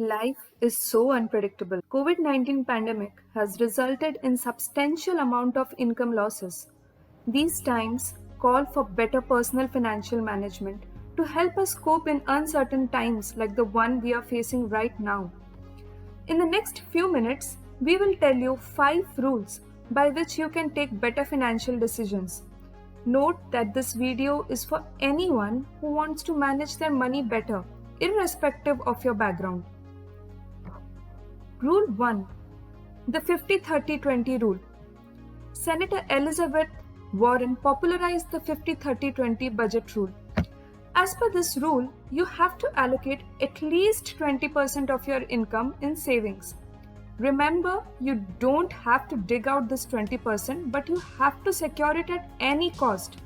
Life is so unpredictable. COVID-19 pandemic has resulted in substantial amount of income losses. These times call for better personal financial management to help us cope in uncertain times like the one we are facing right now. In the next few minutes, we will tell you 5 rules by which you can take better financial decisions. Note that this video is for anyone who wants to manage their money better, irrespective of your background. Rule 1. The 50-30-20 rule. Senator Elizabeth Warren popularized the 50-30-20 budget rule. As per this rule, you have to allocate at least 20% of your income in savings. Remember, you don't have to dig out this 20%, but you have to secure it at any cost.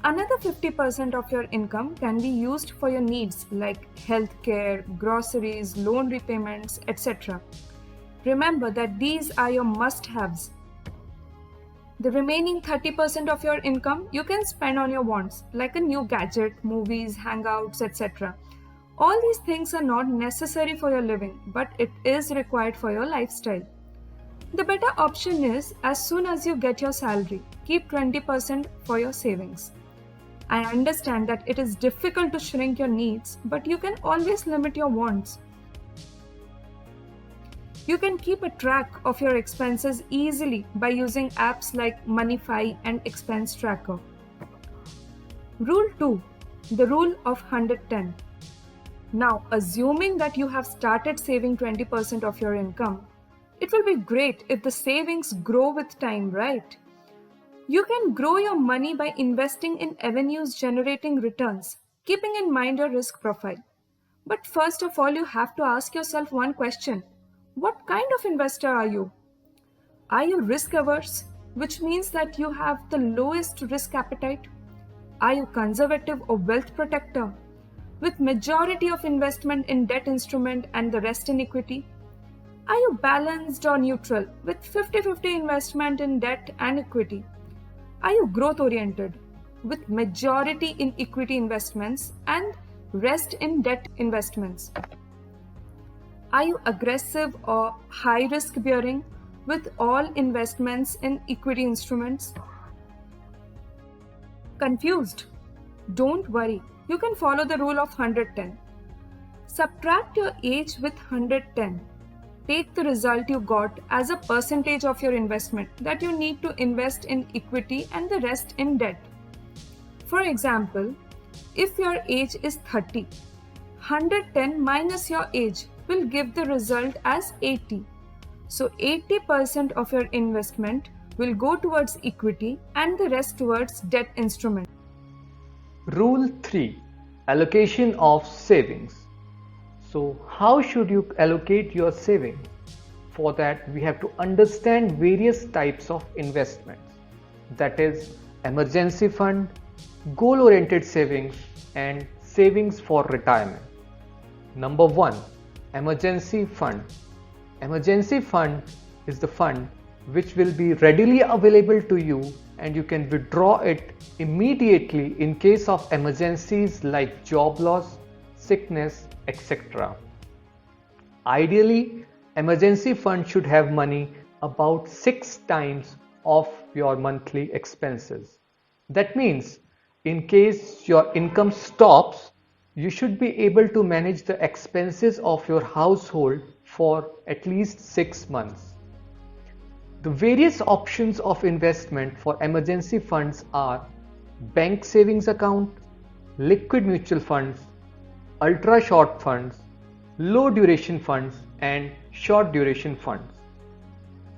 Another 50% of your income can be used for your needs like healthcare, groceries, loan repayments, etc. Remember that these are your must-haves. The remaining 30% of your income you can spend on your wants like a new gadget, movies, hangouts, etc. All these things are not necessary for your living, but it is required for your lifestyle. The better option is as soon as you get your salary, keep 20% for your savings. I understand that it is difficult to shrink your needs, but you can always limit your wants. You can keep a track of your expenses easily by using apps like Moneyfy and Expense Tracker. Rule 2. The rule of 110. Now, assuming that you have started saving 20% of your income, it will be great if the savings grow with time, right? You can grow your money by investing in avenues generating returns, keeping in mind your risk profile. But first of all, you have to ask yourself one question. What kind of investor are you? Are you risk averse, which means that you have the lowest risk appetite? Are you conservative or wealth protector, with majority of investment in debt instrument and the rest in equity? Are you balanced or neutral, with 50-50 investment in debt and equity? Are you growth-oriented, with majority in equity investments and rest in debt investments? Are you aggressive or high risk-bearing, with all investments in equity instruments? Confused? Don't worry, you can follow the rule of 110. Subtract your age with 110. Take the result you got as a percentage of your investment that you need to invest in equity and the rest in debt. For example, if your age is 30, 110 minus your age will give the result as 80. So 80% of your investment will go towards equity and the rest towards debt instrument. Rule 3. Allocation of savings. So how should you allocate your savings? For that, we have to understand various types of investments. That is emergency fund, goal-oriented savings and savings for retirement. Number 1. Emergency fund. Emergency fund is the fund which will be readily available to you and you can withdraw it immediately in case of emergencies like job loss, sickness, etc. Ideally, emergency fund should have money about 6 times of your monthly expenses. That means in case your income stops, you should be able to manage the expenses of your household for at least 6 months. The various options of investment for emergency funds are bank savings account, liquid mutual funds, ultra short funds, low duration funds and short duration funds.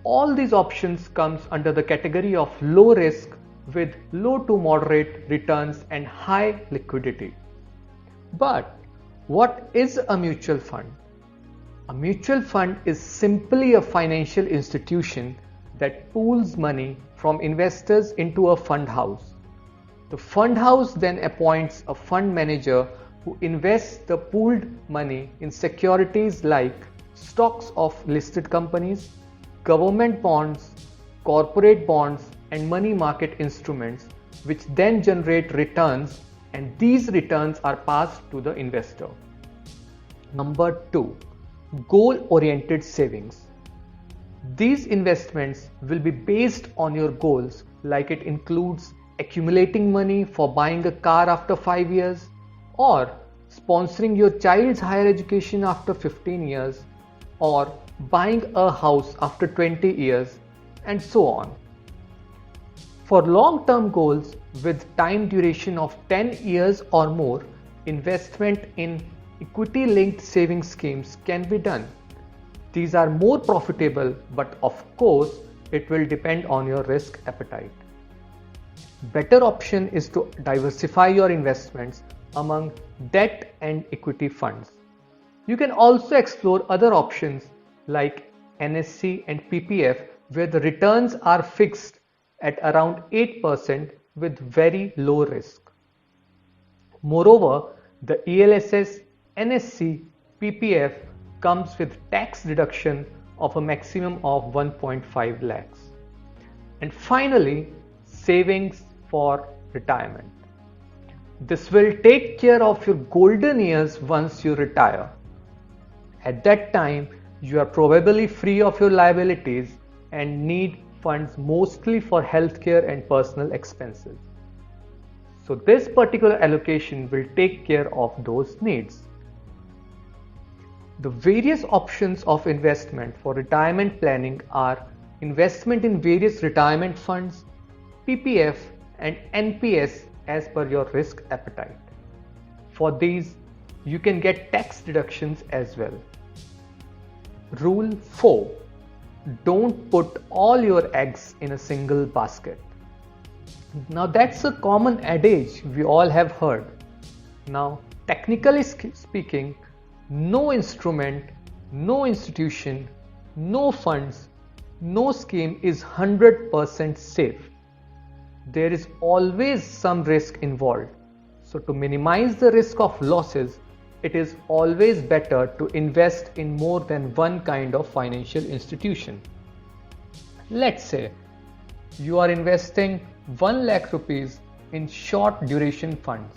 All these options comes under the category of low risk with low to moderate returns and high liquidity. But what is a mutual fund? A mutual fund is simply a financial institution that pools money from investors into a fund house. The fund house then appoints a fund manager who invests the pooled money in securities like stocks of listed companies, government bonds, corporate bonds and money market instruments, which then generate returns, and these returns are passed to the investor. Number 2. goal-oriented savings. These investments will be based on your goals, like it includes accumulating money for buying a car after 5 years, or sponsoring your child's higher education after 15 years, or buying a house after 20 years, and so on. For long-term goals with time duration of 10 years or more, investment in equity-linked savings schemes can be done. These are more profitable, but of course, it will depend on your risk appetite. Better option is to diversify your investments among debt and equity funds. You can also explore other options like NSC and PPF, where the returns are fixed at around 8% with very low risk. Moreover, the ELSS, NSC, PPF comes with tax deduction of a maximum of 1.5 lakhs. And finally, savings for retirement. This will take care of your golden years once you retire. At that time, you are probably free of your liabilities and need funds mostly for healthcare and personal expenses. So this particular allocation will take care of those needs. The various options of investment for retirement planning are investment in various retirement funds, PPF and NPS as per your risk appetite. For these, you can get tax deductions as well. Rule 4. Don't put all your eggs in a single basket. Now that's a common adage we all have heard. Now, technically speaking, no instrument, no institution, no funds, no scheme is 100% safe. There is always some risk involved. So to minimize the risk of losses, it is always better to invest in more than one kind of financial institution. Let's say you are investing 1 lakh rupees in short duration funds.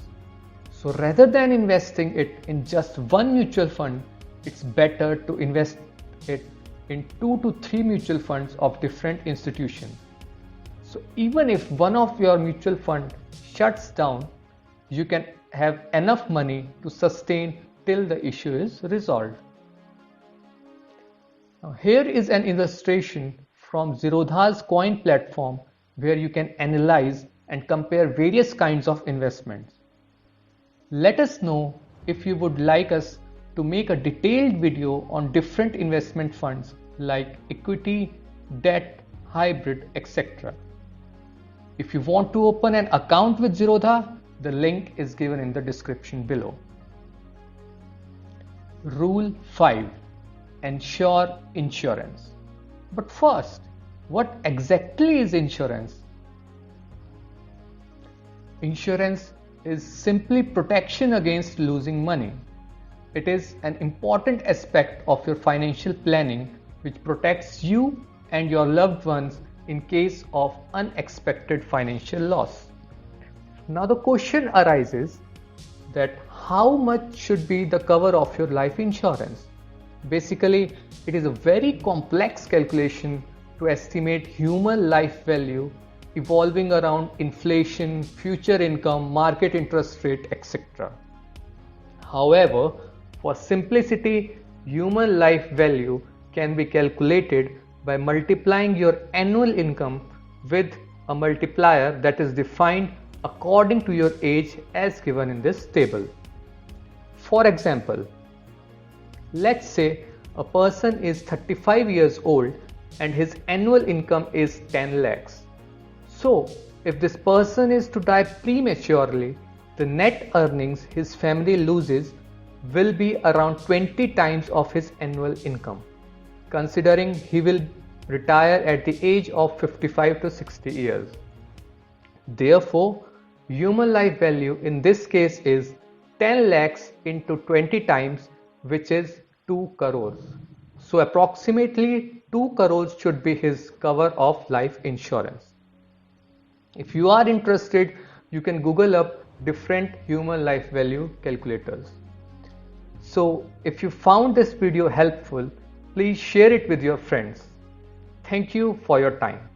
So rather than investing it in just one mutual fund, it's better to invest it in 2 to 3 mutual funds of different institutions. So even if one of your mutual fund shuts down, you can have enough money to sustain till the issue is resolved. Now here is an illustration from Zerodha's coin platform where you can analyze and compare various kinds of investments. Let us know if you would like us to make a detailed video on different investment funds like equity, debt, hybrid, etc. If you want to open an account with Zerodha, the link is given in the description below. Rule 5. Ensure insurance. But first, what exactly is insurance? Insurance is simply protection against losing money. It is an important aspect of your financial planning which protects you and your loved ones in case of unexpected financial loss. Now the question arises that how much should be the cover of your life insurance? Basically, it is a very complex calculation to estimate human life value evolving around inflation, future income, market interest rate, etc. However, for simplicity, human life value can be calculated by multiplying your annual income with a multiplier that is defined according to your age as given in this table. For example, let's say a person is 35 years old and his annual income is 10 lakhs. So, if this person is to die prematurely, the net earnings his family loses will be around 20 times of his annual income, considering he will retire at the age of 55 to 60 years. Therefore, human life value in this case is 10 lakhs into 20 times, which is 2 crores. So approximately 2 crores should be his cover of life insurance. If you are interested, you can Google up different human life value calculators. So if you found this video helpful, please share it with your friends. Thank you for your time.